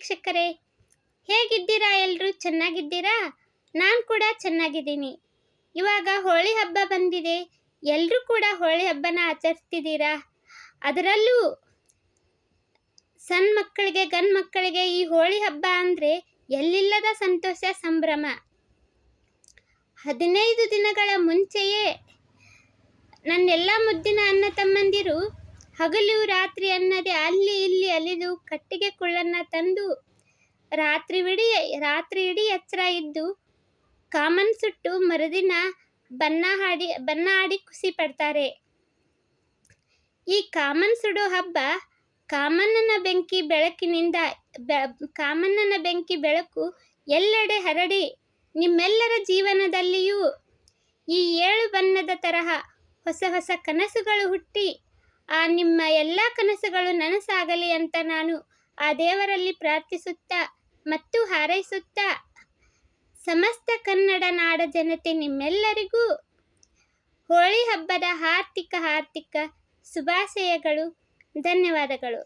ವೀಕ್ಷಕರೇ, ಹೇಗಿದ್ದೀರಾ? ಎಲ್ಲರೂ ಚೆನ್ನಾಗಿದ್ದೀರಾ? ನಾನು ಕೂಡ ಚೆನ್ನಾಗಿದ್ದೀನಿ. ಇವಾಗ ಹೋಳಿ ಹಬ್ಬ ಬಂದಿದೆ. ಎಲ್ಲರೂ ಕೂಡ ಹೋಳಿ ಹಬ್ಬನ ಆಚರಿಸ್ತಿದ್ದೀರಾ? ಅದರಲ್ಲೂ ಸಣ್ಣ ಮಕ್ಕಳಿಗೆ, ಗಂಡು ಮಕ್ಕಳಿಗೆ ಈ ಹೋಳಿ ಹಬ್ಬ ಅಂದರೆ ಎಲ್ಲಿಲ್ಲದ ಸಂತೋಷ, ಸಂಭ್ರಮ. 15 ದಿನಗಳ ಮುಂಚೆಯೇ ನನ್ನೆಲ್ಲ ಮುದ್ದಿನ ಅಣ್ಣ ತಮ್ಮಂದಿರು ಹಗಲು ರಾತ್ರಿ ಅನ್ನದೆ ಅಲ್ಲಿ ಇಲ್ಲಿ ಅಲಿದು ಕಟ್ಟಿಗೆ ಕುಳ್ಳನ್ನ ತಂದು ರಾತ್ರಿ ಇಡೀ ಎಚ್ಚರ ಇದ್ದು ಕಾಮನ್ ಸುಟ್ಟು ಮರುದಿನ ಬಣ್ಣ ಆಡಿ ಖುಷಿ ಪಡ್ತಾರೆ. ಈ ಕಾಮನ್ ಸುಡೋ ಹಬ್ಬ ಕಾಮಣ್ಣನ ಬೆಂಕಿ ಬೆಳಕು ಎಲ್ಲೆಡೆ ಹರಡಿ ನಿಮ್ಮೆಲ್ಲರ ಜೀವನದಲ್ಲಿಯೂ ಈ 7 ಬಣ್ಣದ ತರಹ ಹೊಸ ಹೊಸ ಕನಸುಗಳು ಹುಟ್ಟಿ ಆ ನಿಮ್ಮ ಎಲ್ಲ ಕನಸುಗಳು ನನಸಾಗಲಿ ಅಂತ ನಾನು ಆ ದೇವರಲ್ಲಿ ಪ್ರಾರ್ಥಿಸುತ್ತಾ ಮತ್ತು ಹಾರೈಸುತ್ತಾ ಸಮಸ್ತ ಕನ್ನಡ ನಾಡ ಜನತೆ ನಿಮ್ಮೆಲ್ಲರಿಗೂ ಹೋಳಿ ಹಬ್ಬದ ಹಾರ್ದಿಕ ಶುಭಾಶಯಗಳು. ಧನ್ಯವಾದಗಳು.